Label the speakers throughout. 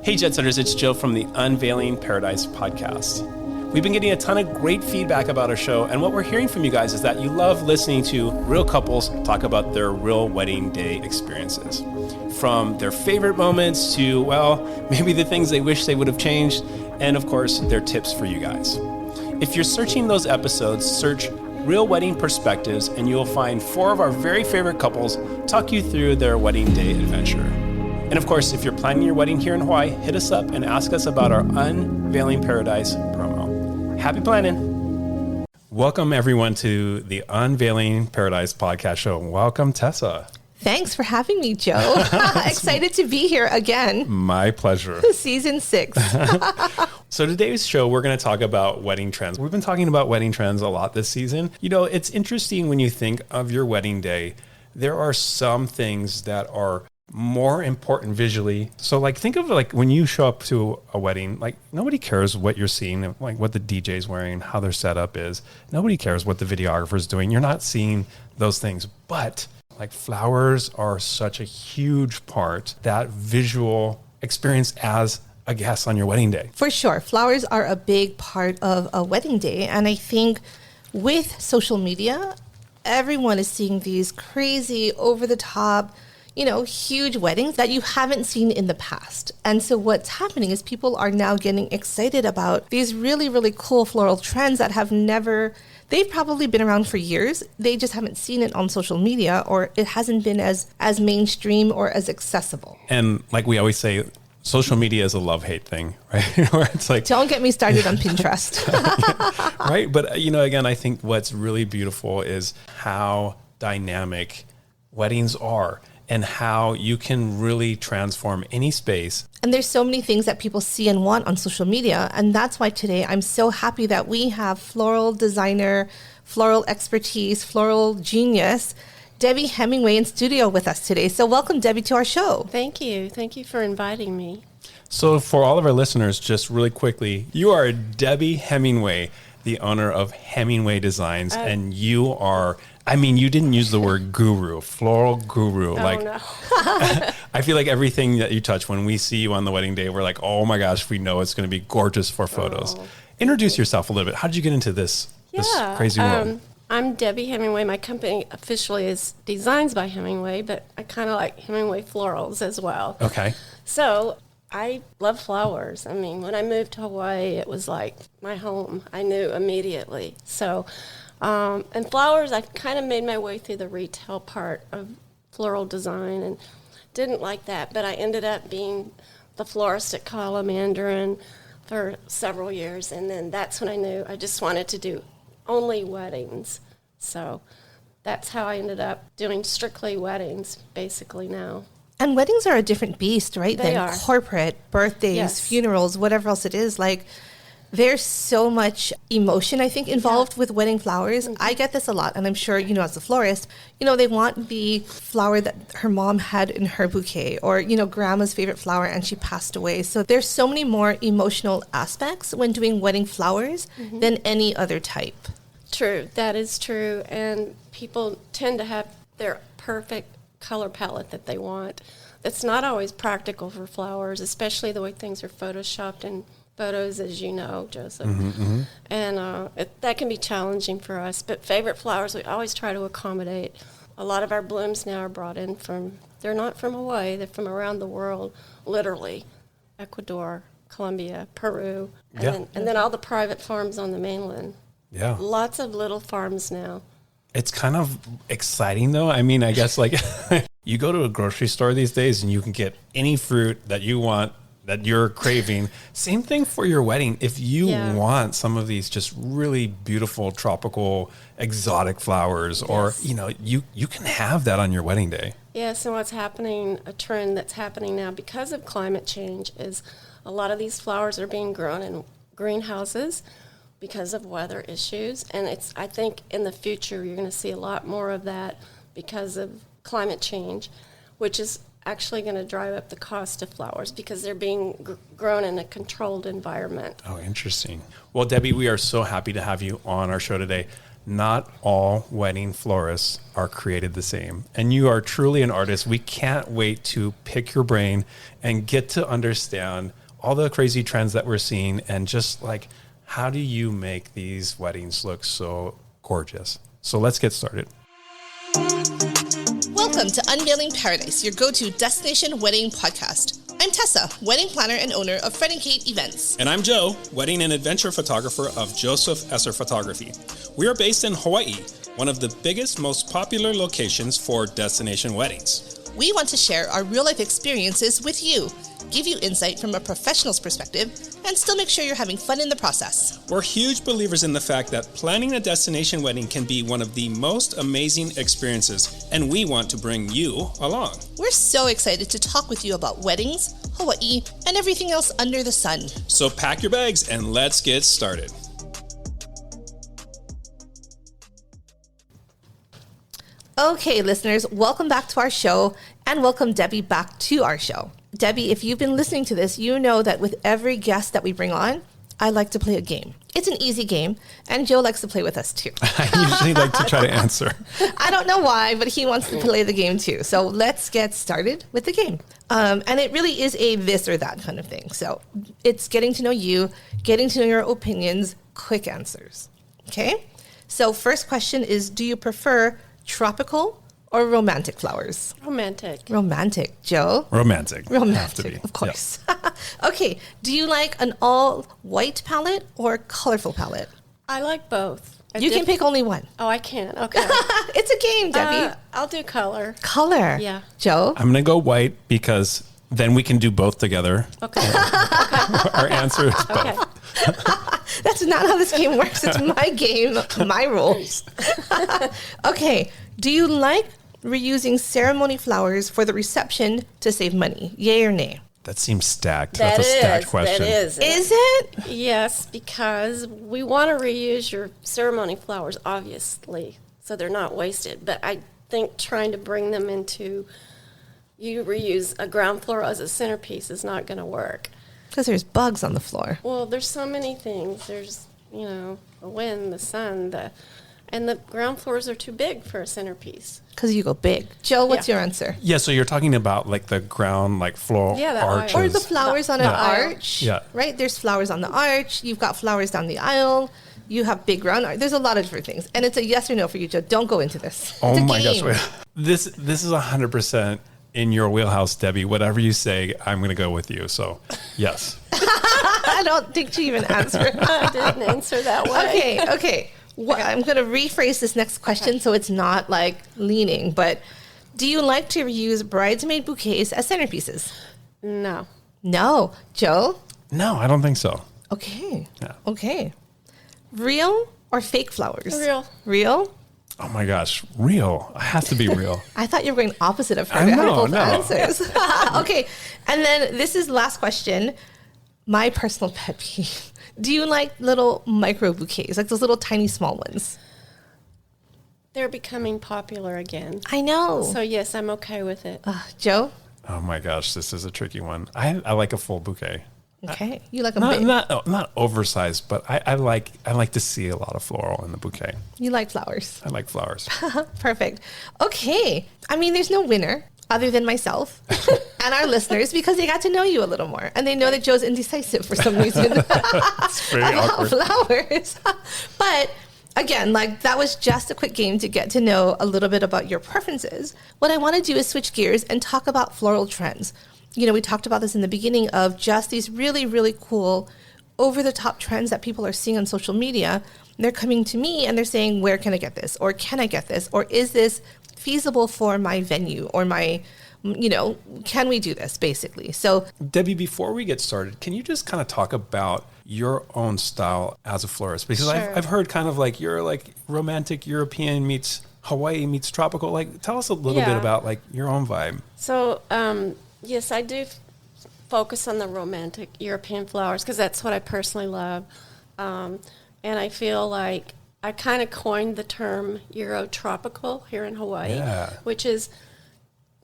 Speaker 1: Hey Jet Setters, it's Joe from the Unveiling Paradise podcast. We've been getting a ton of great feedback about our show, and what we're hearing from you guys is that you love listening to real couples talk about their real wedding day experiences. From their favorite moments to, well, maybe the things they wish they would have changed, and of course, their tips for you guys. If you're searching those episodes, search Real Wedding Perspectives, and you'll find 4 of our very favorite couples talk you through their wedding day adventure. And of course, if you're planning your wedding here in Hawaii, hit us up and ask us about our Unveiling Paradise promo. Happy planning. Welcome everyone to the Unveiling Paradise podcast show. Welcome, Tessa.
Speaker 2: Thanks for having me, Joe. Excited to be here again.
Speaker 1: My pleasure.
Speaker 2: Season 6.
Speaker 1: So today's show, we're going to talk about wedding trends. We've been talking about wedding trends a lot this season. You know, it's interesting when you think of your wedding day, there are some things that are more important visually. So like, think of like when you show up to a wedding, like nobody cares what you're seeing, like what the DJ's wearing, how their setup is. Nobody cares what the videographer's doing. You're not seeing those things, but like flowers are such a huge part, that visual experience as a guest on your wedding day.
Speaker 2: For sure. Flowers are a big part of a wedding day. And I think with social media, everyone is seeing these crazy over the top, huge weddings that you haven't seen in the past. And so what's happening is people are now getting excited about these really, really cool floral trends that they've probably been around for years. They just haven't seen it on social media, or it hasn't been as mainstream or as accessible.
Speaker 1: And like we always say, social media is a love-hate thing, right? Where it's like,
Speaker 2: don't get me started on Pinterest.
Speaker 1: Right. But, again, I think what's really beautiful is how dynamic weddings are, and how you can really transform any space.
Speaker 2: And there's so many things that people see and want on social media. And that's why today I'm so happy that we have floral designer, floral expertise, floral genius, Debbie Hemingway in studio with us today. So welcome, Debbie, to our show.
Speaker 3: Thank you. Thank you for inviting me.
Speaker 1: So for all of our listeners, just really quickly, you are Debbie Hemingway, the owner of Hemingway Designs, and you are... you didn't use the word guru, floral guru.
Speaker 3: Oh, no.
Speaker 1: I feel like everything that you touch, when we see you on the wedding day, we're like, oh my gosh, we know it's going to be gorgeous for photos. Introduce yourself a little bit. How did you get into this crazy world?
Speaker 3: I'm Debbie Hemingway. My company officially is Designs by Hemingway, but I kind of like Hemingway Florals as well.
Speaker 1: Okay.
Speaker 3: So I love flowers. When I moved to Hawaii, it was like my home. I knew immediately. So... and flowers, I kind of made my way through the retail part of floral design and didn't like that, but I ended up being the florist at Kala Mandarin for several years, and then that's when I knew I just wanted to do only weddings. So that's how I ended up doing strictly weddings, basically now.
Speaker 2: And weddings are a different beast, right?
Speaker 3: They
Speaker 2: than
Speaker 3: are.
Speaker 2: Corporate, birthdays,
Speaker 3: Yes.
Speaker 2: funerals, whatever else it is. Like, there's so much emotion, I think, involved with wedding flowers. Mm-hmm. I get this a lot, and I'm sure, as a florist, they want the flower that her mom had in her bouquet, or, grandma's favorite flower and she passed away. So there's so many more emotional aspects when doing wedding flowers than any other type.
Speaker 3: True, that is true, and people tend to have their perfect color palette that they want. It's not always practical for flowers, especially the way things are photoshopped and photos, as you know, Joseph. And that can be challenging for us. But favorite flowers, we always try to accommodate. A lot of our blooms now are brought in they're not from Hawaii, they're from around the world, literally. Ecuador, Colombia, Peru, and then all the private farms on the mainland.
Speaker 1: Yeah.
Speaker 3: Lots of little farms now.
Speaker 1: It's kind of exciting, though. I guess like you go to a grocery store these days and you can get any fruit that you want, that you're craving. Same thing for your wedding. If you want some of these just really beautiful, tropical, exotic flowers, or, you can have that on your wedding day.
Speaker 3: Yes, and what's happening, a trend that's happening now because of climate change, is a lot of these flowers are being grown in greenhouses because of weather issues. And I think in the future, you're going to see a lot more of that because of climate change, which is actually going to drive up the cost of flowers because they're being grown in a controlled environment.
Speaker 1: Oh, interesting. Well, Debbie, we are so happy to have you on our show today. not all wedding florists are created the same. And you are truly an artist. We can't wait to pick your brain and get to understand all the crazy trends that we're seeing and just like, how do you make these weddings look so gorgeous? So let's get started.
Speaker 2: Welcome to Unveiling Paradise, your go-to destination wedding podcast. I'm Tessa, wedding planner and owner of Fred and Kate Events.
Speaker 4: And I'm Joe, wedding and adventure photographer of Joseph Esser Photography. We are based in Hawaii, one of the biggest, most popular locations for destination weddings.
Speaker 2: We want to share our real-life experiences with you, give you insight from a professional's perspective, and still make sure you're having fun in the process.
Speaker 4: We're huge believers in the fact that planning a destination wedding can be one of the most amazing experiences, and we want to bring you along.
Speaker 2: We're so excited to talk with you about weddings, Hawaii, and everything else under the sun.
Speaker 4: So pack your bags and let's get started.
Speaker 2: Okay, listeners, welcome back to our show, and welcome Debbie back to our show. Debbie, if you've been listening to this, you know that with every guest that we bring on, I like to play a game. It's an easy game, and Joe likes to play with us too.
Speaker 1: I usually like to try to answer.
Speaker 2: I don't know why, but he wants to play the game too. So let's get started with the game. And it really is a this or that kind of thing. So it's getting to know you, getting to know your opinions, quick answers. Okay? So first question is, do you prefer tropical or romantic flowers?
Speaker 3: Romantic.
Speaker 2: Romantic. Joe?
Speaker 1: Romantic. Have to
Speaker 2: Romantic,
Speaker 1: be.
Speaker 2: of course. Yep. Okay. Do you like an all-white palette or colorful palette?
Speaker 3: I like both.
Speaker 2: You can pick only one.
Speaker 3: Oh, I can. Okay.
Speaker 2: It's a game, Debbie.
Speaker 3: I'll do color.
Speaker 2: Color.
Speaker 3: Yeah.
Speaker 2: Joe?
Speaker 1: I'm going to go white because then we can do both together.
Speaker 3: Okay.
Speaker 1: Our answer is both.
Speaker 3: Okay.
Speaker 2: That's not how this game works. It's my game, my rules. Okay. Do you like reusing ceremony flowers for the reception to save money? Yay or nay?
Speaker 1: That seems stacked.
Speaker 3: That
Speaker 1: That's a stacked
Speaker 3: is,
Speaker 1: question.
Speaker 3: That is.
Speaker 2: Is it?
Speaker 3: Yes, because we want to reuse your ceremony flowers, obviously, so they're not wasted. But I think trying to bring them into, you reuse a ground floor as a centerpiece is not going to work.
Speaker 2: Because there's bugs on the floor.
Speaker 3: Well, there's so many things. There's, the wind, the sun, and the ground floors are too big for a centerpiece.
Speaker 2: Because you go big. Joe, what's your answer?
Speaker 1: Yeah, so you're talking about like the ground, like floral
Speaker 3: Yeah, the
Speaker 1: arches.
Speaker 2: Or the flowers on an
Speaker 3: aisle.
Speaker 2: arch.
Speaker 1: Yeah.
Speaker 2: Right? There's flowers on the arch. You've got flowers down the aisle. You have big ground art. There's a lot of different things. And it's a yes or no for you, Joe. Don't go into this.
Speaker 1: Oh
Speaker 2: It's a
Speaker 1: my
Speaker 2: game.
Speaker 1: gosh. This is 100% in your wheelhouse, Debbie. Whatever you say, I'm going to go with you. So, yes.
Speaker 2: I don't think she even answered.
Speaker 3: I didn't answer that way.
Speaker 2: Okay. I'm going to rephrase this next question so it's not like leaning, but do you like to reuse bridesmaid bouquets as centerpieces?
Speaker 3: No.
Speaker 2: No. Joe?
Speaker 1: No, I don't think so.
Speaker 2: Okay.
Speaker 1: Yeah.
Speaker 2: Okay. Real or fake flowers?
Speaker 3: Real.
Speaker 2: Real?
Speaker 1: Oh my gosh, real. It has to be real.
Speaker 2: I thought you were going opposite of her.
Speaker 1: I
Speaker 2: to have
Speaker 1: know,
Speaker 2: both
Speaker 1: no.
Speaker 2: answers. Okay. And then this is the last question. My personal pet peeve. Do you like little micro bouquets, like those little tiny small ones?
Speaker 3: They're becoming popular again.
Speaker 2: I know.
Speaker 3: So, yes, I'm okay with it.
Speaker 2: Joe?
Speaker 1: Oh my gosh, this is a tricky one. I like a full bouquet.
Speaker 2: Okay. You like them big.
Speaker 1: Not oversized, but I like to see a lot of floral in the bouquet.
Speaker 2: You like flowers.
Speaker 1: I like flowers.
Speaker 2: Perfect. Okay. I mean, there's no winner other than myself and our listeners because they got to know you a little more. And they know that Joe's indecisive for some reason
Speaker 1: It's very
Speaker 2: about
Speaker 1: awkward.
Speaker 2: flowers. But again, like that was just a quick game to get to know a little bit about your preferences. What I want to do is switch gears and talk about floral trends. We talked about this in the beginning of just these really, really cool over-the-top trends that people are seeing on social media. They're coming to me and they're saying, where can I get this? Or can I get this? Or is this feasible for my venue or my, can we do this basically? So
Speaker 1: Debbie, before we get started, can you just kind of talk about your own style as a florist? Because
Speaker 3: Sure.
Speaker 1: I've heard kind of like you're like romantic European meets Hawaii meets tropical. Like tell us a little bit about like your own vibe.
Speaker 3: So, yes, I do focus on the romantic European flowers because that's what I personally love. And I feel like I kind of coined the term Euro-tropical here in Hawaii, which is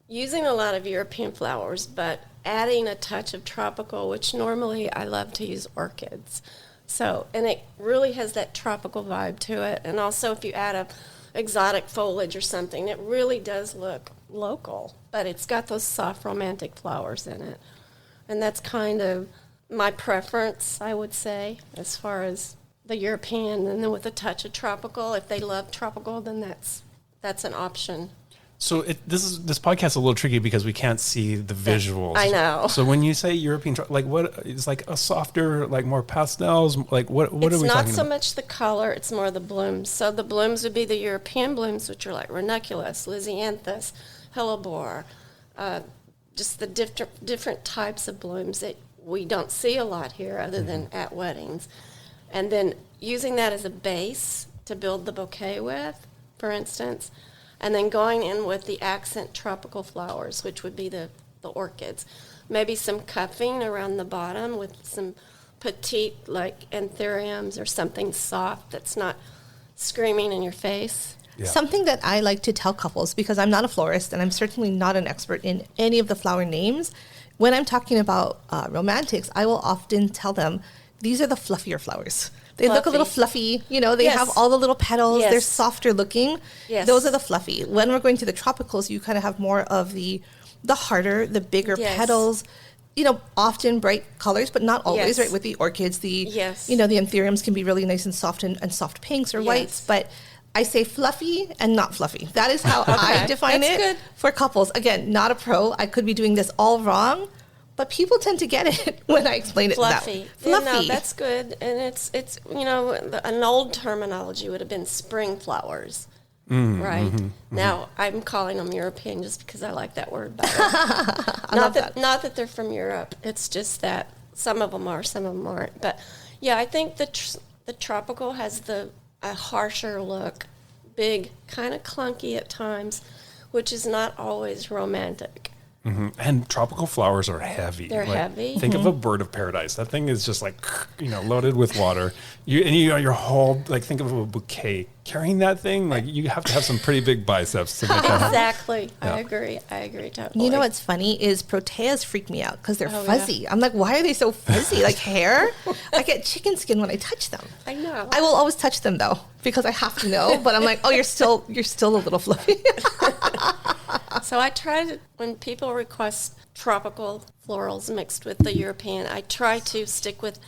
Speaker 3: using a lot of European flowers, but adding a touch of tropical, which normally I love to use orchids. So, and it really has that tropical vibe to it. And also if you add a exotic foliage or something, it really does look local, but it's got those soft romantic flowers in it. And that's kind of my preference, I would say, as far as the European, and then with a touch of tropical. If they love tropical, then that's an option.
Speaker 1: So this podcast is a little tricky because we can't see the visuals.
Speaker 3: I know.
Speaker 1: So when you say European, like what is like a softer, like more pastels? Like what are we talking about?
Speaker 3: It's not so much the color; it's more the blooms. So the blooms would be the European blooms, which are like ranunculus, lysianthus, hellebore, just the different types of blooms that we don't see a lot here, other than at weddings. And then using that as a base to build the bouquet with, for instance. And then going in with the accent tropical flowers, which would be the orchids. Maybe some cuffing around the bottom with some petite, like anthuriums or something soft that's not screaming in your face.
Speaker 1: Yeah.
Speaker 2: Something that I like to tell couples, because I'm not a florist and I'm certainly not an expert in any of the flower names, when I'm talking about romantics, I will often tell them, these are the fluffier flowers. They look a little fluffy, they
Speaker 3: Yes.
Speaker 2: have all the little petals,
Speaker 3: Yes.
Speaker 2: they're softer looking.
Speaker 3: Yes.
Speaker 2: Those are the fluffy. When we're going to the tropicals, you kind of have more of the harder, the bigger
Speaker 3: Yes.
Speaker 2: petals, often bright colors, but not always,
Speaker 3: Yes.
Speaker 2: right? With the orchids,
Speaker 3: Yes.
Speaker 2: the anthuriums can be really nice and soft and soft pinks or whites, but I say fluffy and not fluffy. That is how I define
Speaker 3: That's
Speaker 2: it
Speaker 3: good.
Speaker 2: for couples. Again, not a pro. I could be doing this all wrong, but people tend to get it when I explain it
Speaker 3: Fluffy.
Speaker 2: that way. Fluffy.
Speaker 3: Yeah, no, that's good. And it's an old terminology would have been spring flowers. Right. Now, I'm calling them European just because I like that word better. Not that they're from Europe. It's just that some of them are, some of them aren't. But, yeah, I think the tropical has a harsher look, big, kind of clunky at times, which is not always romantic.
Speaker 1: Mm-hmm. And tropical flowers are heavy.
Speaker 3: They're heavy.
Speaker 1: Think of a bird of paradise. That thing is just like, loaded with water. Your whole, like, think of a bouquet. Carrying that thing, like, you have to have some pretty big biceps to make that happen.
Speaker 3: Exactly.
Speaker 1: Yeah.
Speaker 3: I agree totally.
Speaker 2: You know what's funny is proteas freak me out because they're
Speaker 3: Oh,
Speaker 2: fuzzy.
Speaker 3: yeah.
Speaker 2: I'm like, why are they so fuzzy? Like hair? I get chicken skin when I touch them.
Speaker 3: I know.
Speaker 2: I will always touch them though because I have to know. But I'm like, oh, you're still a little fluffy.
Speaker 3: So I try to, when people request tropical florals mixed with the European, I try to stick with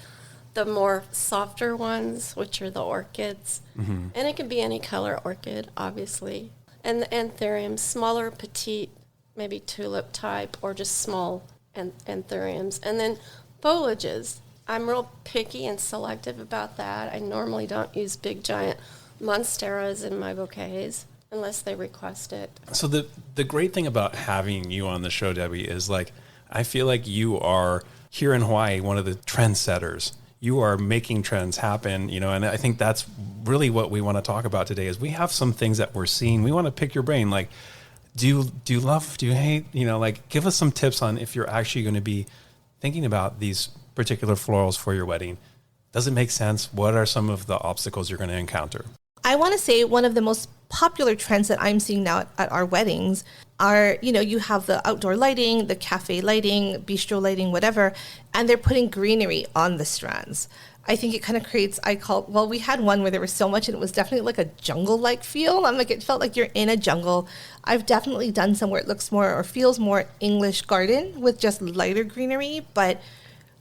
Speaker 3: the more softer ones, which are the orchids. And it can be any color orchid, obviously. And the anthuriums, smaller, petite, maybe tulip type, or just small anthuriums. And then foliages. I'm real picky and selective about that. I normally don't use big, giant monsteras in my bouquets unless they request it.
Speaker 1: So the great thing about having you on the show, Debbie, is like, I feel like you are here in Hawaii, one of the trendsetters. You are making trends happen, and I think that's really what we want to talk about today is we have some things that we're seeing. We want to pick your brain. Like, do you love, do you hate, like give us some tips on if you're actually going to be thinking about these particular florals for your wedding. Does it make sense? What are some of the obstacles you're going to encounter?
Speaker 2: I want to say one of the most popular trends that I'm seeing now at our weddings are, you have the outdoor lighting, the cafe lighting, bistro lighting, whatever, and they're putting greenery on the strands. I think it kind of creates, we had one where there was so much and it was definitely like a jungle-like feel. I'm like, it felt like you're in a jungle. I've definitely done some where it looks more or feels more English garden with just lighter greenery, but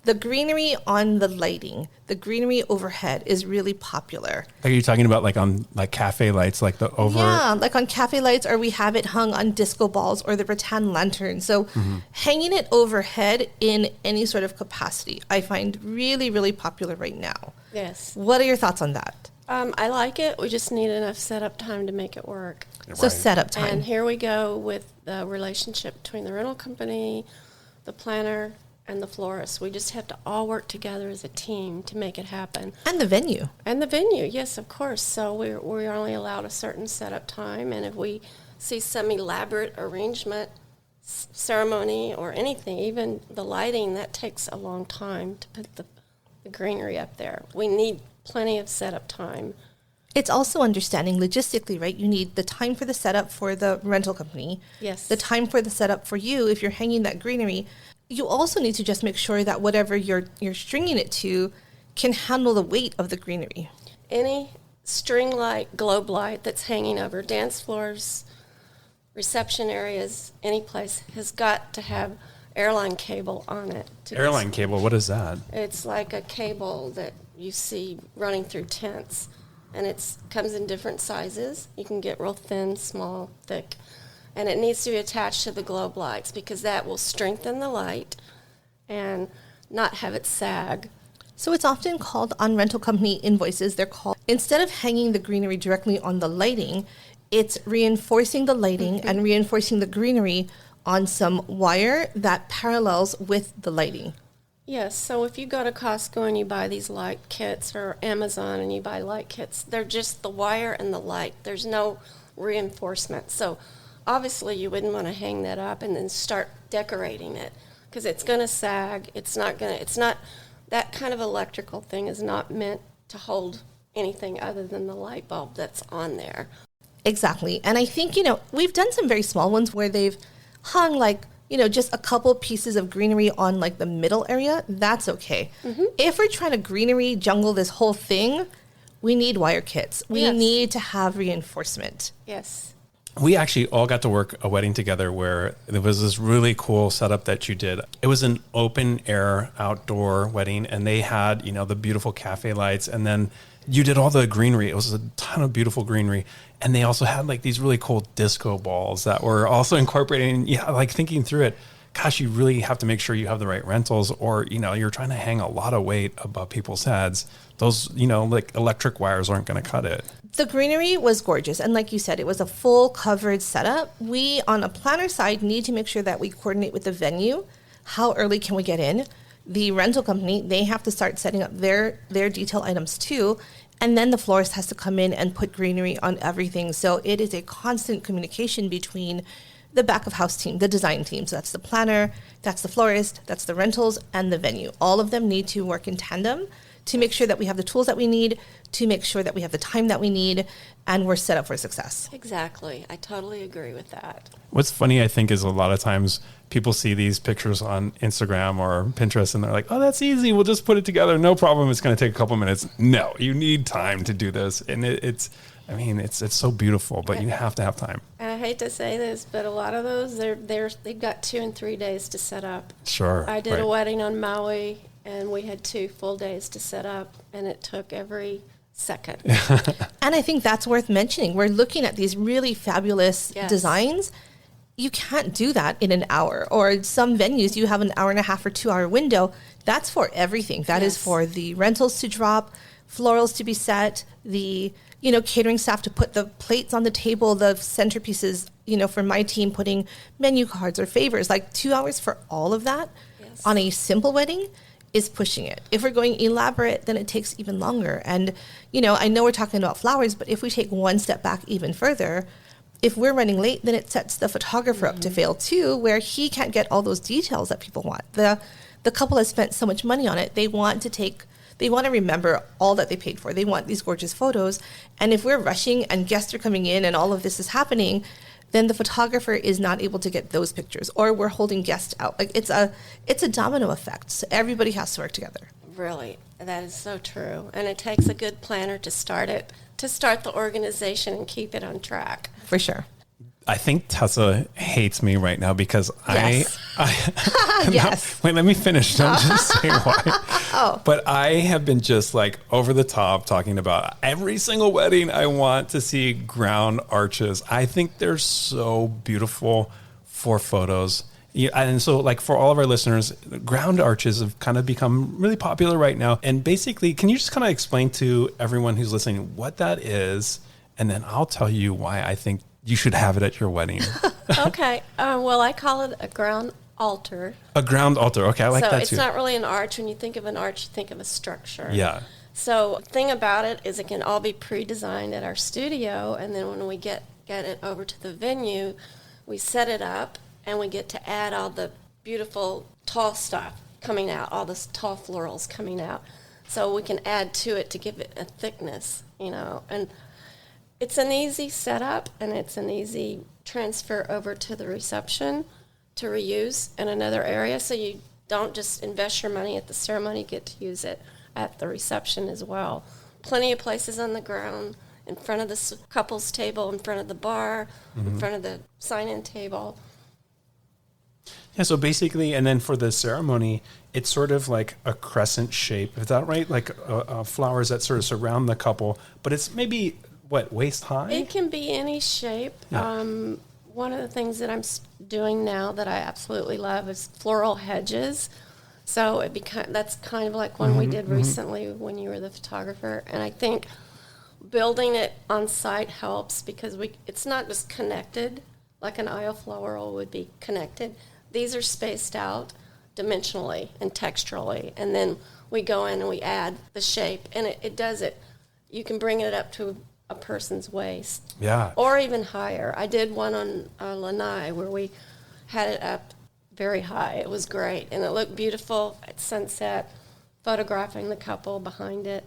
Speaker 2: the greenery on the lighting, the greenery overhead is really popular.
Speaker 1: Are you talking about like on like cafe lights, like the over?
Speaker 2: Yeah, like on cafe lights, or we have it hung on disco balls or the rattan lantern. So hanging it overhead in any sort of capacity, I find really, really popular right now.
Speaker 3: Yes.
Speaker 2: What are your thoughts on that?
Speaker 3: I like it. We just need enough setup time to make it work.
Speaker 2: So setup time.
Speaker 3: And here we go with the relationship between the rental company, the planner, and the florist. We just have to all work together as a team to make it happen.
Speaker 2: And the venue.
Speaker 3: And the venue, yes, of course. So we're only allowed a certain setup time, and if we see some elaborate arrangement, ceremony, or anything, even the lighting, that takes a long time to put the greenery up there. We need plenty of setup time.
Speaker 2: It's also understanding logistically, right? You need the time for the setup for the rental company.
Speaker 3: Yes.
Speaker 2: The time for the setup for you if you're hanging that greenery. You also need to just make sure that whatever you're stringing it to can handle the weight of the greenery?
Speaker 3: Any string light, globe light that's hanging over dance floors, reception areas, any place has got to have airline cable on it.
Speaker 1: Airline cable, what is that?
Speaker 3: It's like a cable that you see running through tents, and it comes in different sizes. You can get real thin, small, thick, and it needs to be attached to the globe lights because that will strengthen the light and not have it sag.
Speaker 2: So it's often called on rental company invoices, they're called, instead of hanging the greenery directly on the lighting, it's reinforcing the lighting and reinforcing the greenery on some wire that parallels with the lighting.
Speaker 3: Yes, so if you go to Costco and you buy these light kits, or Amazon and you buy light kits, they're just the wire and the light. There's no reinforcement. So obviously you wouldn't want to hang that up and then start decorating it because it's going to sag. It's not, that kind of electrical thing is not meant to hold anything other than the light bulb that's on there.
Speaker 2: Exactly. And I think, we've done some very small ones where they've hung just a couple pieces of greenery on like the middle area. That's okay. Mm-hmm. If we're trying to greenery jungle this whole thing, we need wire kits. We need to have reinforcement.
Speaker 3: Yes.
Speaker 1: We actually all got to work a wedding together where there was this really cool setup that you did. It was an open air outdoor wedding, and they had, the beautiful cafe lights, and then you did all the greenery. It was a ton of beautiful greenery. And they also had like these really cool disco balls that were also incorporating, thinking through it. Gosh, you really have to make sure you have the right rentals, or, you're trying to hang a lot of weight above people's heads. Those, like electric wires aren't going to cut it.
Speaker 2: The greenery was gorgeous. And like you said, it was a full covered setup. We, on a planner side, need to make sure that we coordinate with the venue. How early can we get in? The rental company, they have to start setting up their detail items too. And then the florist has to come in and put greenery on everything. So it is a constant communication between the back of house team, the design team. So that's the planner, that's the florist, that's the rentals, and the venue. All of them need to work in tandem to make sure that we have the tools that we need, to make sure that we have the time that we need, and we're set up for success.
Speaker 3: Exactly. I totally agree with that.
Speaker 1: What's funny, I think, is a lot of times people see these pictures on Instagram or Pinterest and they're like, oh, that's easy. We'll just put it together. No problem. It's going to take a couple minutes. No, you need time to do this. And it's so beautiful, but you have to have time.
Speaker 3: And I hate to say this, but a lot of those, they've got 2 and 3 days to set up.
Speaker 1: Sure.
Speaker 3: I did a wedding on Maui, and we had 2 full days to set up, and it took every second.
Speaker 2: And I think that's worth mentioning. We're looking at these really fabulous designs. You can't do that in an hour. Or some venues, you have an hour and a half or 2 hour window. That's for everything. That is for the rentals to drop, florals to be set, the catering staff to put the plates on the table, the centerpieces, for my team putting menu cards or favors. Like 2 hours for all of that on a simple wedding is pushing it. If we're going elaborate, then it takes even longer. And, I know we're talking about flowers, but if we take one step back even further, if we're running late, then it sets the photographer up to fail too, where he can't get all those details that people want. The couple has spent so much money on it. They want to remember all that they paid for. They want these gorgeous photos. And if we're rushing and guests are coming in and all of this is happening, then the photographer is not able to get those pictures, or we're holding guests out. Like it's a domino effect. So everybody has to work together.
Speaker 3: Really, that is so true. And it takes a good planner to start the organization and keep it on track.
Speaker 2: For sure.
Speaker 1: I think Tessa hates me right now because
Speaker 2: Yes. Yes.
Speaker 1: Wait, let me finish. Don't just say why.
Speaker 2: Oh.
Speaker 1: But I have been just like over the top talking about every single wedding. I want to see ground arches. I think they're so beautiful for photos. Yeah, and so like for all of our listeners, ground arches have kind of become really popular right now. And basically, can you just kind of explain to everyone who's listening what that is? And then I'll tell you why I think you should have it at your wedding.
Speaker 3: Okay. Well, I call it a ground altar.
Speaker 1: A ground altar. Okay, I like that too.
Speaker 3: So it's not really an arch. When you think of an arch, you think of a structure.
Speaker 1: Yeah.
Speaker 3: So the thing about it is it can all be pre-designed at our studio, and then when we get it over to the venue, we set it up, and we get to add all the beautiful tall stuff coming out, all the tall florals coming out. So we can add to it to give it a thickness, and it's an easy setup, and it's an easy transfer over to the reception to reuse in another area. So you don't just invest your money at the ceremony, you get to use it at the reception as well. Plenty of places on the ground, in front of the couple's table, in front of the bar, in front of the sign-in table.
Speaker 1: Yeah, so basically, and then for the ceremony, it's sort of like a crescent shape. Is that right? Like flowers that sort of surround the couple, but it's maybe, waist high?
Speaker 3: It can be any shape.
Speaker 1: Yeah.
Speaker 3: One of the things that I'm doing now that I absolutely love is floral hedges. So that's kind of like one we did recently when you were the photographer. And I think building it on site helps because it's not just connected like an aisle floral would be connected. These are spaced out dimensionally and texturally. And then we go in and we add the shape. And it does it. You can bring it up to a person's waist.
Speaker 1: Yeah.
Speaker 3: Or even higher. I did one on Lanai where we had it up very high. It was great. And it looked beautiful at sunset, photographing the couple behind it.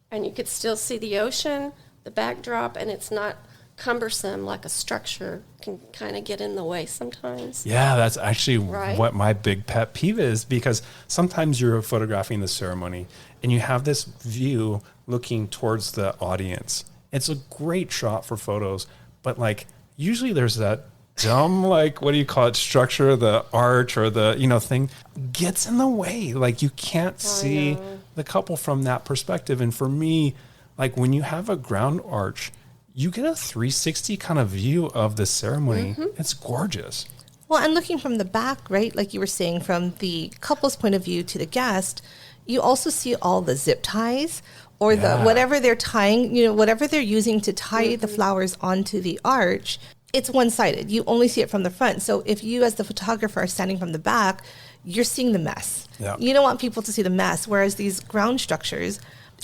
Speaker 3: And you could still see the ocean, the backdrop, and it's not cumbersome like a structure can kind of get in the way sometimes.
Speaker 1: Yeah, that's actually
Speaker 3: Right?
Speaker 1: what my big pet peeve is, because sometimes you're photographing the ceremony and you have this view looking towards the audience. It's a great shot for photos, but like usually there's that dumb, like, what do you call it, structure, the arch or the, thing gets in the way. Like you can't see the couple from that perspective. And for me, like when you have a ground arch, you get a 360 kind of view of the ceremony. It's gorgeous.
Speaker 2: Well, and looking from the back, right, like you were saying, from the couple's point of view to the guest, you also see all the zip ties or the whatever they're tying, whatever they're using to tie the flowers onto the arch. It's one-sided. You only see it from the front. So if you as the photographer are standing from the back, you're seeing the mess.
Speaker 1: Yeah.
Speaker 2: You don't want people to see the mess. Whereas these ground structures,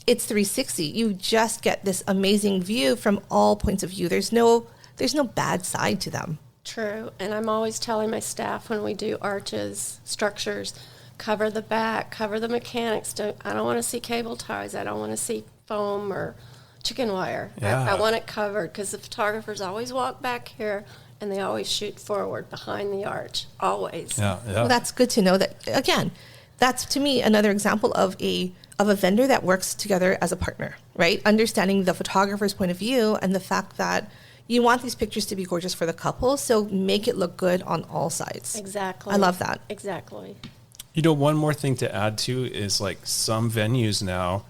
Speaker 2: it's 360. You just get this amazing view from all points of view. There's no bad side to them.
Speaker 3: True. And I'm always telling my staff when we do arches, structures, cover the back, cover the mechanics. I don't want to see cable ties. I don't want to see foam or chicken wire.
Speaker 1: Yeah.
Speaker 3: I want it covered because the photographers always walk back here and they always shoot forward behind the arch. Always.
Speaker 1: Yeah.
Speaker 2: Well, that's good to know that. Again, that's to me another example of a vendor that works together as a partner, right? Understanding the photographer's point of view and the fact that you want these pictures to be gorgeous for the couple, so make it look good on all sides.
Speaker 3: Exactly.
Speaker 2: I love that.
Speaker 3: Exactly.
Speaker 1: One more thing to add too is like some venues now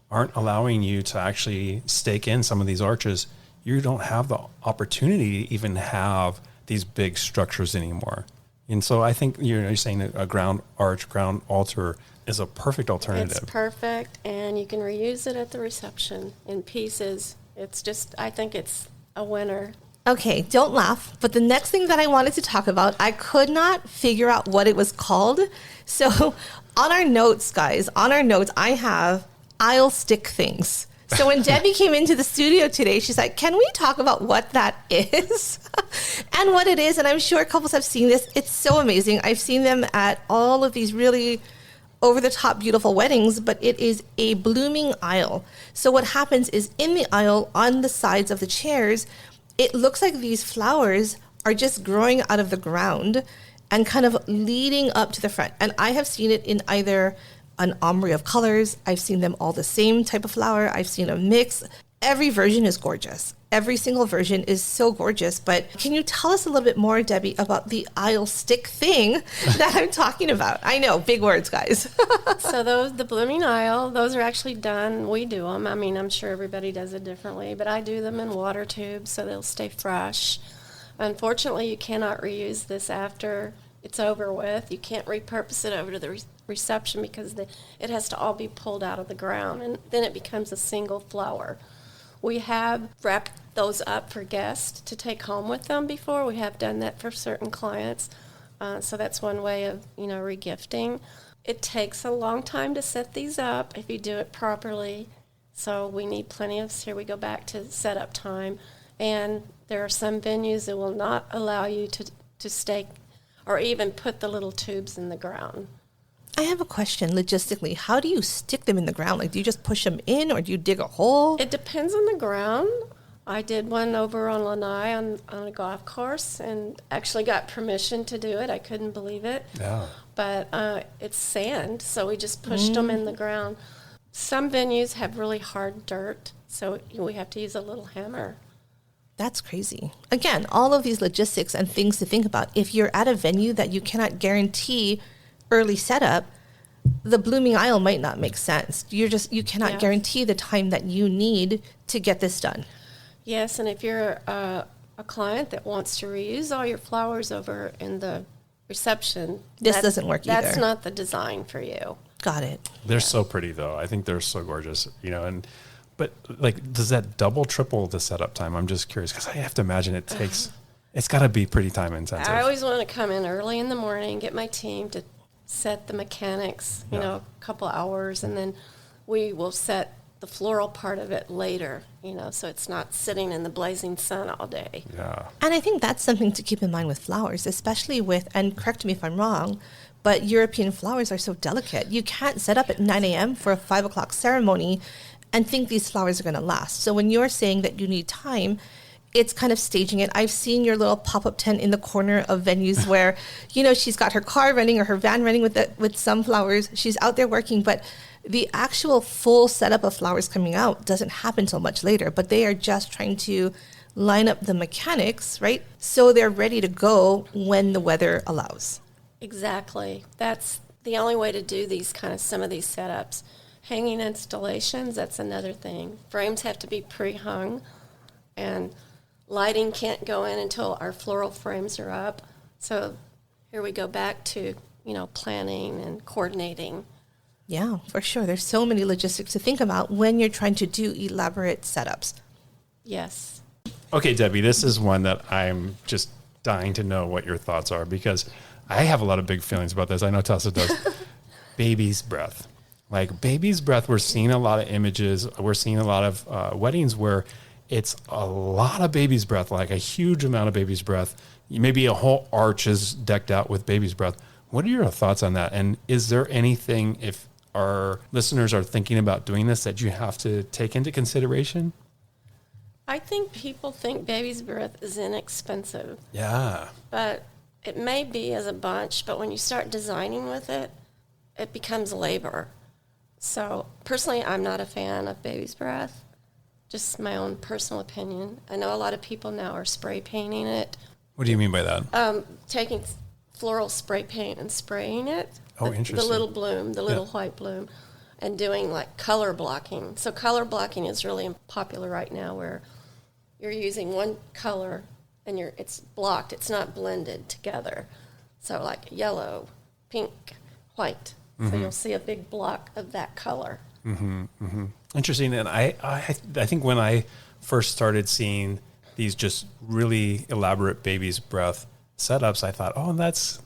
Speaker 1: aren't allowing you to actually stake in some of these arches. You don't have the opportunity to even have these big structures anymore. And so I think you're saying that a ground arch, ground altar is a perfect alternative.
Speaker 3: It's perfect, and you can reuse it at the reception in pieces. It's just, I think it's a winner.
Speaker 2: Okay, don't laugh. But the next thing that I wanted to talk about, I could not figure out what it was called. So on our notes, guys, I have aisle stick things. So when Debbie came into the studio today, she's like, can we talk about what that is and what it is? And I'm sure couples have seen this. It's so amazing. I've seen them at all of these really over-the-top beautiful weddings, but it is a blooming aisle. So what happens is in the aisle, on the sides of the chairs, it looks like these flowers are just growing out of the ground and kind of leading up to the front. And I have seen it in either an ombre of colors. I've seen them all the same type of flower. I've seen a mix. Every version is gorgeous. Every single version is so gorgeous. But can you tell us a little bit more, Debbie, about the aisle stick thing that I'm talking about? I know, big words, guys.
Speaker 3: So the blooming aisle, those are actually done. We do them. I mean, I'm sure everybody does it differently, but I do them in water tubes so they'll stay fresh. Unfortunately, you cannot reuse this after it's over with. You can't repurpose it over to the reception because it has to all be pulled out of the ground, and then it becomes a single flower. We have wrapped those up for guests to take home with them before. We have done that for certain clients. So that's one way of, regifting. It takes a long time to set these up if you do it properly. So we need plenty of, here we go back to setup time. And there are some venues that will not allow you to stake or even put the little tubes in the ground.
Speaker 2: I have a question logistically. How do you stick them in the ground? Like, do you just push them in or do you dig a hole?
Speaker 3: It depends on the ground. I did one over on Lanai on a golf course and actually got permission to do it. I couldn't believe it.
Speaker 1: Yeah.
Speaker 3: But it's sand, so we just pushed them in the ground. Some venues have really hard dirt, so we have to use a little hammer.
Speaker 2: That's crazy. Again, all of these logistics and things to think about. If you're at a venue that you cannot guarantee early setup, the blooming aisle might not make sense. You cannot guarantee the time that you need to get this done.
Speaker 3: Yes, and if you're a client that wants to reuse all your flowers over in the reception,
Speaker 2: This doesn't work either.
Speaker 3: That's not the design for you.
Speaker 2: Got it.
Speaker 1: They're so pretty though. I think they're so gorgeous, but like, does that double, triple the setup time? I'm just curious because I have to imagine it takes, it's got to be pretty time intensive.
Speaker 3: I always want to come in early in the morning, get my team to set the mechanics, a couple hours, and then we will set the floral part of it later, so it's not sitting in the blazing sun all day.
Speaker 1: Yeah.
Speaker 2: And I think that's something to keep in mind with flowers, especially with, and correct me if I'm wrong, but European flowers are so delicate. You can't set up at 9 a.m. for a 5 o'clock ceremony and think these flowers are going to last. So when you're saying that you need time, it's kind of staging it. I've seen your little pop-up tent in the corner of venues where, she's got her car running or her van running with some flowers. She's out there working, but the actual full setup of flowers coming out doesn't happen till much later. But they are just trying to line up the mechanics, right? So they're ready to go when the weather allows.
Speaker 3: Exactly. That's the only way to do some of these setups. Hanging installations, that's another thing. Frames have to be pre-hung, and lighting can't go in until our floral frames are up. So here we go back to, planning and coordinating.
Speaker 2: Yeah, for sure. There's so many logistics to think about when you're trying to do elaborate setups.
Speaker 3: Yes.
Speaker 1: Okay, Debbie, this is one that I'm just dying to know what your thoughts are because I have a lot of big feelings about this. I know Tessa does. Baby's breath. Like baby's breath, we're seeing a lot of images. We're seeing a lot of weddings where it's a lot of baby's breath, like a huge amount of baby's breath. Maybe a whole arch is decked out with baby's breath. What are your thoughts on that? And is there anything, if our listeners are thinking about doing this, that you have to take into consideration?
Speaker 3: I think people think baby's breath is inexpensive.
Speaker 1: Yeah.
Speaker 3: But it may be as a bunch, but when you start designing with it, it becomes labor. So personally, I'm not a fan of baby's breath. Just my own personal opinion. I know a lot of people now are spray painting it.
Speaker 1: What do you mean by that?
Speaker 3: Taking floral spray paint and spraying it.
Speaker 1: Oh, interesting.
Speaker 3: The little bloom, the little white bloom, and doing like color blocking. So color blocking is really popular right now where you're using one color and it's blocked. It's not blended together. So like yellow, pink, white. Mm-hmm. So you'll see a big block of that color.
Speaker 1: Mm-hmm, mm-hmm. Interesting. And I think when I first started seeing these just really elaborate baby's breath setups, I thought, oh, that's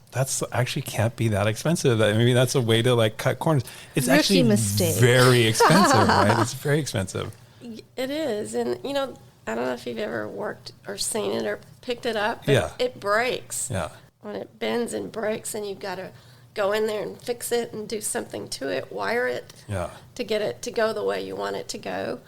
Speaker 1: actually can't be that expensive. Maybe that's a way to like cut corners. It's
Speaker 2: Rookie
Speaker 1: actually
Speaker 2: mistake.
Speaker 1: Very expensive, right? It's very expensive.
Speaker 3: It is. And, I don't know if you've ever worked or seen it or picked it up. But
Speaker 1: Yeah.
Speaker 3: It breaks.
Speaker 1: Yeah.
Speaker 3: When it bends and breaks, and you've got to go in there and fix it and do something to it, wire it to get it to go the way you want it to go.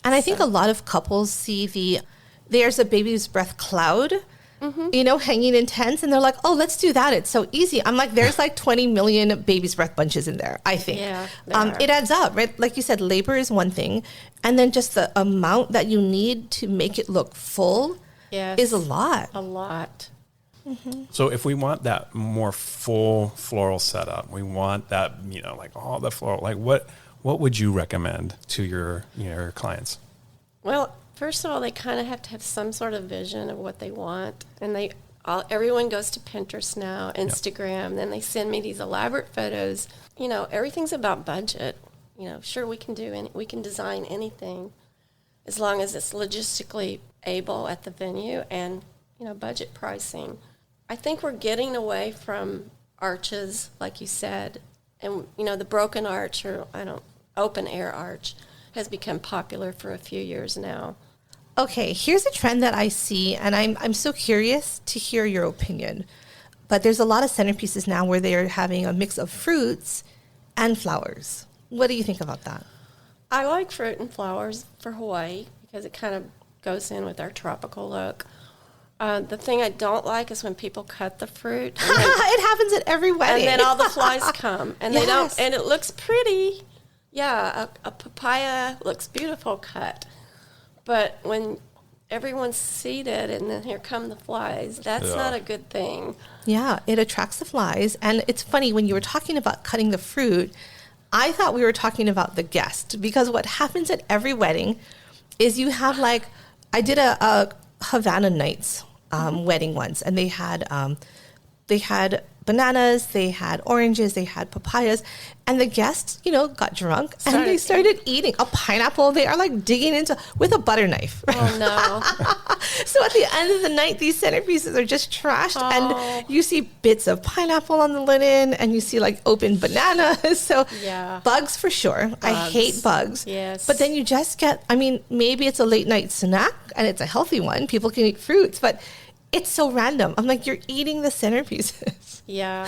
Speaker 2: And I think a lot of couples see there's a baby's breath cloud, hanging in tents, and they're like, oh, let's do that. It's so easy. I'm like, there's like 20 million baby's breath bunches in there, I think.
Speaker 3: Yeah,
Speaker 2: it adds up, right? Like you said, labor is one thing. And then just the amount that you need to make it look full is a lot.
Speaker 3: A lot.
Speaker 2: Mm-hmm.
Speaker 1: So if we want that more full floral setup, we want that, like all the floral, like what would you recommend to your clients?
Speaker 3: Well, first of all, they kind of have to have some sort of vision of what they want. And everyone goes to Pinterest now, Instagram, then they send me these elaborate photos. Everything's about budget. Sure, we can design anything as long as it's logistically able at the venue and, budget pricing. I think we're getting away from arches, like you said, and, the broken arch or, open air arch has become popular for a few years now.
Speaker 2: Okay, here's a trend that I see, and I'm so curious to hear your opinion. But there's a lot of centerpieces now where they're having a mix of fruits and flowers. What do you think about that?
Speaker 3: I like fruit and flowers for Hawaii because it kind of goes in with our tropical look. The thing I don't like is when people cut the fruit.
Speaker 2: It happens at every wedding.
Speaker 3: And then all the flies come. And they don't. And it looks pretty, Yeah, a papaya looks beautiful cut, but when everyone's seated and then here come the flies, that's not a good thing.
Speaker 2: Yeah, it attracts the flies. And it's funny, when you were talking about cutting the fruit, I thought we were talking about the guest, because what happens at every wedding is you have like, I did a Havana Nights wedding once, and they had bananas, they had oranges, they had papayas, and the guests, got drunk and they started eating a pineapple. They are like digging into with a butter knife.
Speaker 3: Oh no.
Speaker 2: So at the end of the night, these centerpieces are just trashed, and you see bits of pineapple on the linen, and you see like open bananas. So bugs for sure. Bugs. I hate bugs.
Speaker 3: Yes.
Speaker 2: But then you just get, maybe it's a late night snack and it's a healthy one. People can eat fruits, but it's so random. I'm like, you're eating the centerpieces.
Speaker 3: Yeah,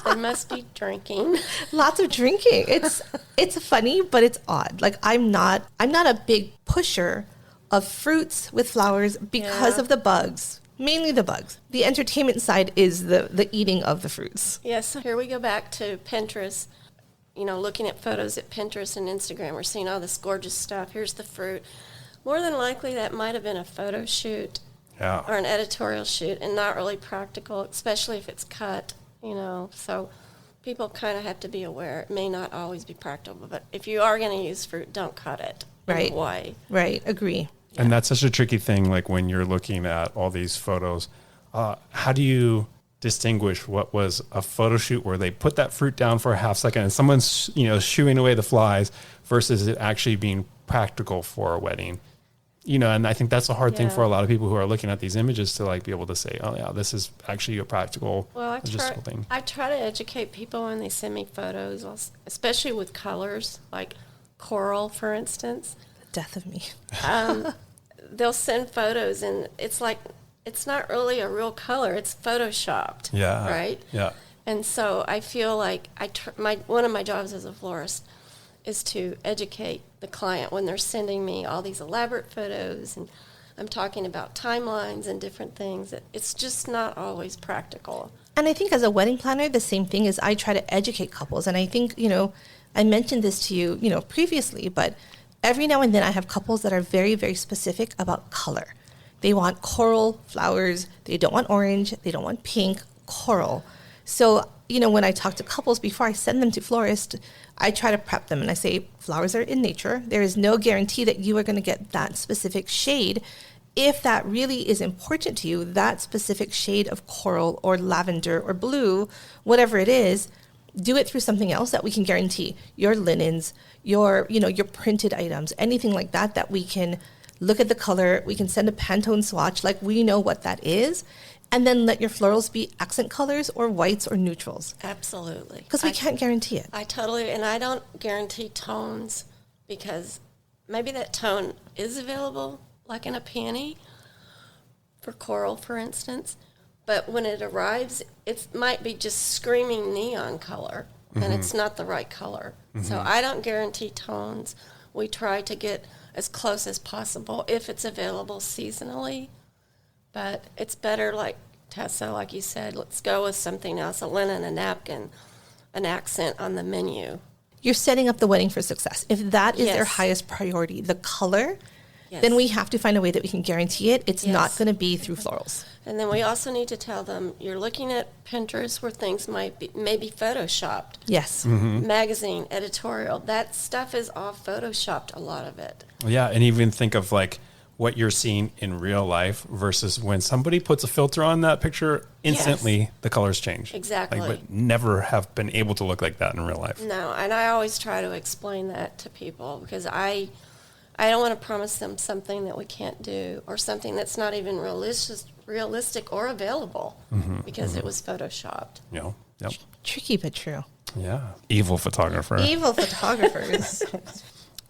Speaker 3: they must be drinking.
Speaker 2: Lots of drinking. It's funny, but it's odd. Like, I'm not a big pusher of fruits with flowers because of the bugs. Mainly the bugs. The entertainment side is the eating of the fruits.
Speaker 3: Yes. Here we go back to Pinterest. Looking at photos at Pinterest and Instagram, we're seeing all this gorgeous stuff. Here's the fruit. More than likely, that might have been a photo shoot.
Speaker 1: Yeah.
Speaker 3: Or an editorial shoot, and not really practical, especially if it's cut, So people kind of have to be aware. It may not always be practical, but if you are going to use fruit, don't cut it in Hawaii.
Speaker 2: Right, agree.
Speaker 1: And that's such a tricky thing, like when you're looking at all these photos. How do you distinguish what was a photo shoot where they put that fruit down for a half second and someone's, shooing away the flies versus it actually being practical for a wedding? And I think that's a hard thing for a lot of people who are looking at these images to like be able to say, oh yeah, this is actually a practical, logistical thing.
Speaker 3: I try to educate people when they send me photos, especially with colors, like coral, for instance.
Speaker 2: The death of me.
Speaker 3: They'll send photos and it's like, it's not really a real color. It's photoshopped.
Speaker 1: Yeah.
Speaker 3: Right?
Speaker 1: Yeah.
Speaker 3: And so I feel like one of my jobs as a florist is to educate the client when they're sending me all these elaborate photos, and I'm talking about timelines and different things. It's just not always practical.
Speaker 2: And I think as a wedding planner, the same thing is I try to educate couples. And I think, I mentioned this to you, previously, but every now and then I have couples that are very, very specific about color. They want coral flowers. They don't want orange. They don't want pink, coral. So, when I talk to couples before I send them to florist, I try to prep them and I say, flowers are in nature. There is no guarantee that you are going to get that specific shade. If that really is important to you, that specific shade of coral or lavender or blue, whatever it is, do it through something else that we can guarantee. Your linens, your printed items, anything like that we can look at the color. We can send a Pantone swatch, like we know what that is. And then let your florals be accent colors or whites or neutrals.
Speaker 3: Absolutely.
Speaker 2: Because we can't guarantee it.
Speaker 3: I don't guarantee tones, because maybe that tone is available, like in a peony, for coral, for instance. But when it arrives, it might be just screaming neon color, and it's not the right color. So I don't guarantee tones. We try to get as close as possible if it's available seasonally. But it's better, like Tessa, like you said, let's go with something else, a linen, a napkin, an accent on the menu.
Speaker 2: You're setting up the wedding for success. If that is their highest priority, the color, then we have to find a way that we can guarantee it. It's not going to be through florals.
Speaker 3: And then we also need to tell them, you're looking at Pinterest where things might be maybe photoshopped.
Speaker 2: Yes.
Speaker 3: Magazine, editorial, that stuff is all photoshopped, a lot of it.
Speaker 1: Yeah, and even think of like what you're seeing in real life versus when somebody puts a filter on that picture, instantly the colors change.
Speaker 3: Exactly.
Speaker 1: Like, but never have been able to look like that in real life.
Speaker 3: No, and I always try to explain that to people, because I don't want to promise them something that we can't do, or something that's not even realistic or available because it was photoshopped.
Speaker 1: Yep.
Speaker 2: Tricky but true.
Speaker 1: Yeah. Evil photographer.
Speaker 2: Evil photographers.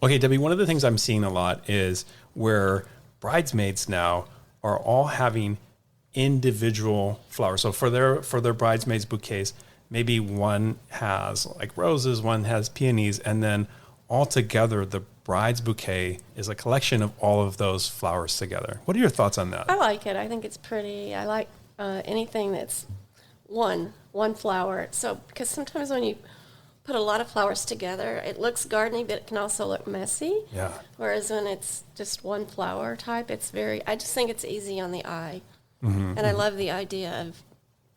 Speaker 1: Okay, Debbie, one of the things I'm seeing a lot is where bridesmaids now are all having individual flowers. So for their bridesmaids bouquets, maybe one has like roses, one has peonies, and then all together the bride's bouquet is a collection of all of those flowers together. What are your thoughts on that?
Speaker 3: I like it. I think it's pretty. I like anything that's one flower. So because sometimes when you put a lot of flowers together, it looks gardeny, but it can also look messy.
Speaker 1: Yeah.
Speaker 3: Whereas when it's just one flower type, I just think it's easy on the eye. And I love the idea of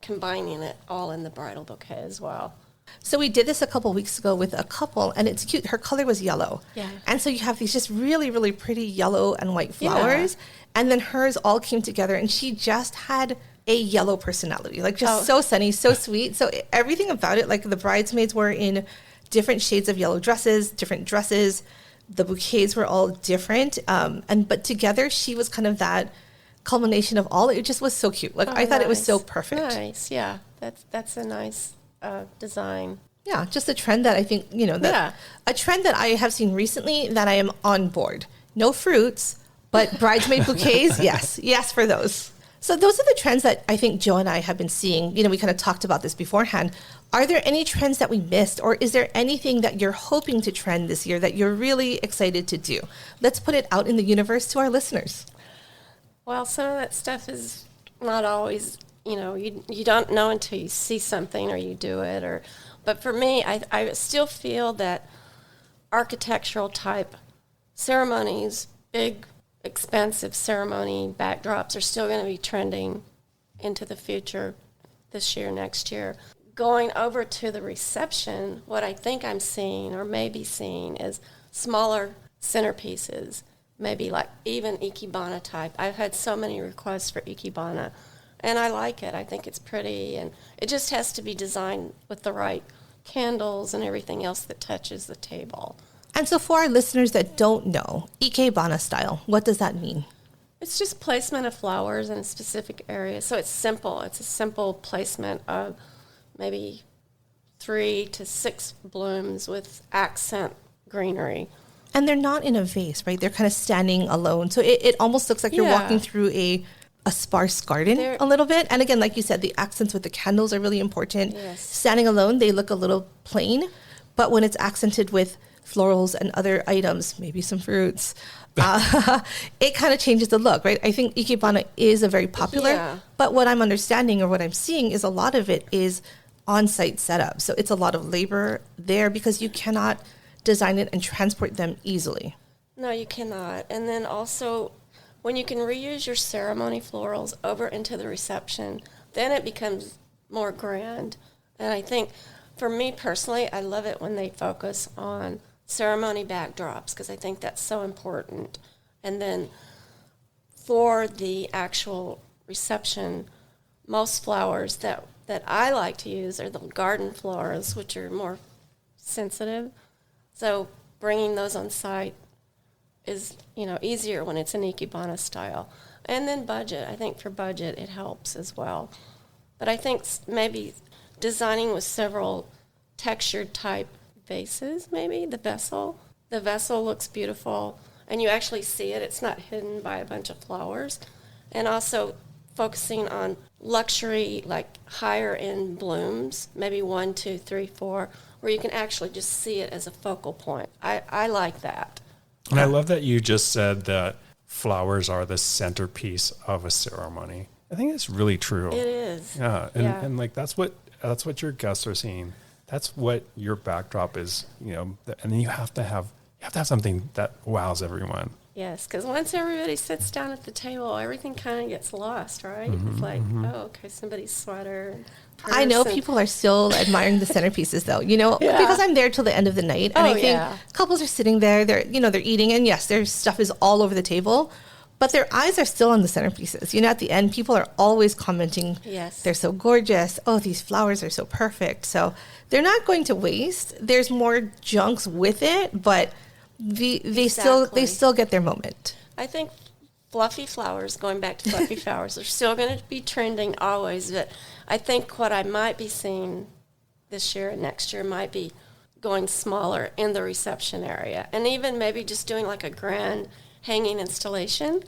Speaker 3: combining it all in the bridal bouquet as well.
Speaker 2: So we did this a couple weeks ago with a couple, and it's cute. Her color was yellow.
Speaker 3: Yeah.
Speaker 2: And so you have these just really, really pretty yellow and white flowers. Yeah. And then hers all came together, and she just had a yellow personality, like just so sunny, so sweet. So everything about it, like the bridesmaids were in different shades of yellow dresses, different dresses. The bouquets were all different. But together she was kind of that culmination of all. It just was so cute. Like I thought it was so perfect.
Speaker 3: Nice. Yeah. That's a nice design.
Speaker 2: Yeah, just a trend that I think, a trend that I have seen recently that I am on board. No fruits, but bridesmaid bouquets, yes for those. So those are the trends that I think Joe and I have been seeing. We kind of talked about this beforehand. Are there any trends that we missed, or is there anything that you're hoping to trend this year that you're really excited to do? Let's put it out in the universe to our listeners.
Speaker 3: Well, some of that stuff is not always, you don't know until you see something or you do it. But for me, I still feel that architectural type ceremonies, big, expensive ceremony backdrops are still going to be trending into the future this year, next year. Going over to the reception, what I think I'm seeing or maybe seeing is smaller centerpieces, maybe like even ikebana type. I've had so many requests for ikebana, and I like it. I think it's pretty, and it just has to be designed with the right candles and everything else that touches the table.
Speaker 2: And so for our listeners that don't know, ikebana style, what does that mean?
Speaker 3: It's just placement of flowers in a specific area. So it's simple. It's a simple placement of maybe 3 to 6 blooms with accent greenery.
Speaker 2: And they're not in a vase, right? They're kind of standing alone. So it almost looks like you're walking through a sparse garden a little bit. And again, like you said, the accents with the candles are really important.
Speaker 3: Yes.
Speaker 2: Standing alone, they look a little plain. But when it's accented with florals and other items, maybe some fruits, it kind of changes the look, right? I think ikebana is a very popular, but what I'm understanding or what I'm seeing is a lot of it is on-site setup. So it's a lot of labor there because you cannot design it and transport them easily.
Speaker 3: No, you cannot. And then also, when you can reuse your ceremony florals over into the reception, then it becomes more grand. And I think, for me personally, I love it when they focus on ceremony backdrops because I think that's so important. And then for the actual reception, most flowers that I like to use are the garden flowers, which are more sensitive. So bringing those on site is, easier when it's an ikebana style. And then budget. I think for budget it helps as well. But I think maybe designing with several textured type vases, maybe the vessel looks beautiful and you actually see it. It's not hidden by a bunch of flowers. And also focusing on luxury, like higher end blooms, maybe 1, 2, 3, 4, where you can actually just see it as a focal point. I like that.
Speaker 4: And I love that you just said that flowers are the centerpiece of a ceremony. I think it's really true.
Speaker 3: It is.
Speaker 4: Yeah. And like that's what your guests are seeing. That's what your backdrop is, and then you have to have something that wows everyone.
Speaker 3: Yes, because once everybody sits down at the table, everything kind of gets lost, right? It's like, okay, somebody's sweater.
Speaker 2: I know people are still admiring the centerpieces, though, because I'm there till the end of the night, and I think couples are sitting there, they're eating, and yes, their stuff is all over the table, but their eyes are still on the centerpieces. At the end, people are always commenting,
Speaker 3: yes,
Speaker 2: they're so gorgeous. Oh, these flowers are so perfect. So they're not going to waste. There's more junks with it, but they still get their moment.
Speaker 3: I think fluffy flowers, going back to fluffy flowers, are still going to be trending always. But I think what I might be seeing this year and next year might be going smaller in the reception area, and even maybe just doing like a grand hanging installation,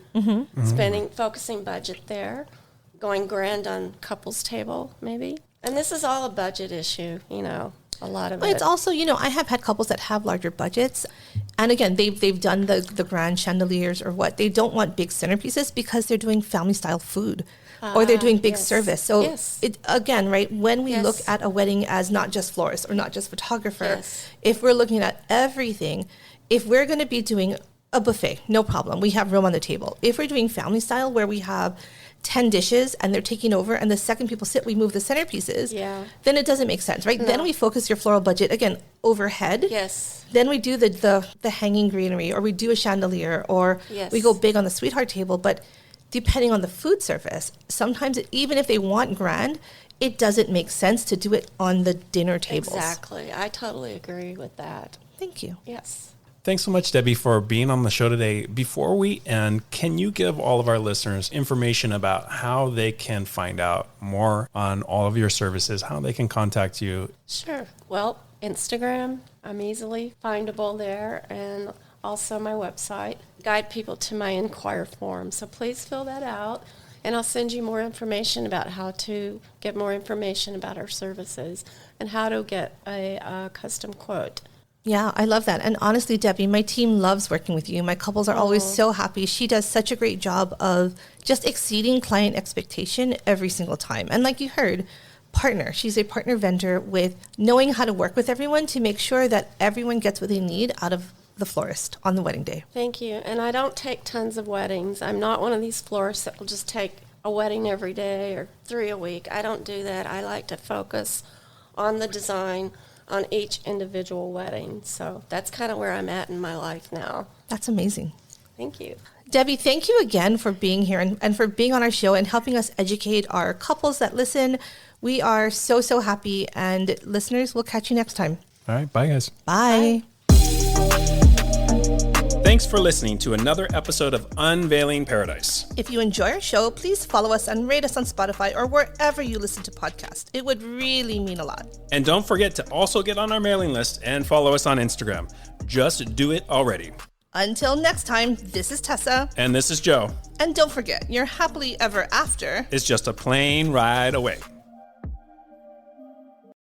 Speaker 3: focusing budget there, going grand on couples table maybe. And this is all a budget issue, a lot of it.
Speaker 2: It's also, I have had couples that have larger budgets. And again, they've done the grand chandeliers or what. They don't want big centerpieces because they're doing family style food. or they're doing big
Speaker 3: yes.
Speaker 2: service. So
Speaker 3: Yes.
Speaker 2: it again, right, when we
Speaker 3: Yes.
Speaker 2: look at a wedding as not just florist or not just photographer,
Speaker 3: Yes.
Speaker 2: if we're looking at everything, if we're going to be doing a buffet, no problem. We have room on the table. If we're doing family style where we have 10 dishes and they're taking over and the second people sit, we move the centerpieces,
Speaker 3: Yeah.
Speaker 2: then it doesn't make sense, right?
Speaker 3: No.
Speaker 2: Then we focus your floral budget, again, overhead.
Speaker 3: Yes.
Speaker 2: Then we do the hanging greenery, or we do a chandelier, or
Speaker 3: Yes.
Speaker 2: we go big on the sweetheart table. But depending on the food service, sometimes even if they want grand, it doesn't make sense to do it on the dinner tables.
Speaker 3: Exactly. I totally agree with that.
Speaker 2: Thank you.
Speaker 3: Yes.
Speaker 1: Thanks so much, Debbie, for being on the show today. Before we end, can you give all of our listeners information about how they can find out more on all of your services, how they can contact you?
Speaker 3: Sure. Well, Instagram, I'm easily findable there, and also my website. Guide people to my inquire form. So please fill that out, and I'll send you more information about how to get more information about our services and how to get a custom quote.
Speaker 2: Yeah, I love that. And honestly, Debbie, my team loves working with you. My couples are always so happy. She does such a great job of just exceeding client expectation every single time. And like you heard, partner. She's a partner vendor with knowing how to work with everyone to make sure that everyone gets what they need out of the florist on the wedding day.
Speaker 3: Thank you. And I don't take tons of weddings. I'm not one of these florists that will just take a wedding every day or 3 a week. I don't do that. I like to focus on the design on each individual wedding. So that's kind of where I'm at in my life now.
Speaker 2: That's amazing.
Speaker 3: Thank you.
Speaker 2: Debbie, thank you again for being here and for being on our show and helping us educate our couples that listen. We are so, so happy. And listeners, we'll catch you next time.
Speaker 1: All right. Bye, guys.
Speaker 2: Bye.
Speaker 1: Thanks for listening to another episode of Unveiling Paradise.
Speaker 2: If you enjoy our show, please follow us and rate us on Spotify or wherever you listen to podcasts. It would really mean a lot.
Speaker 1: And don't forget to also get on our mailing list and follow us on Instagram. Just do it already.
Speaker 2: Until next time, this is Tessa.
Speaker 1: And this is Joe.
Speaker 2: And don't forget, your happily ever after
Speaker 1: It's just a plane ride away.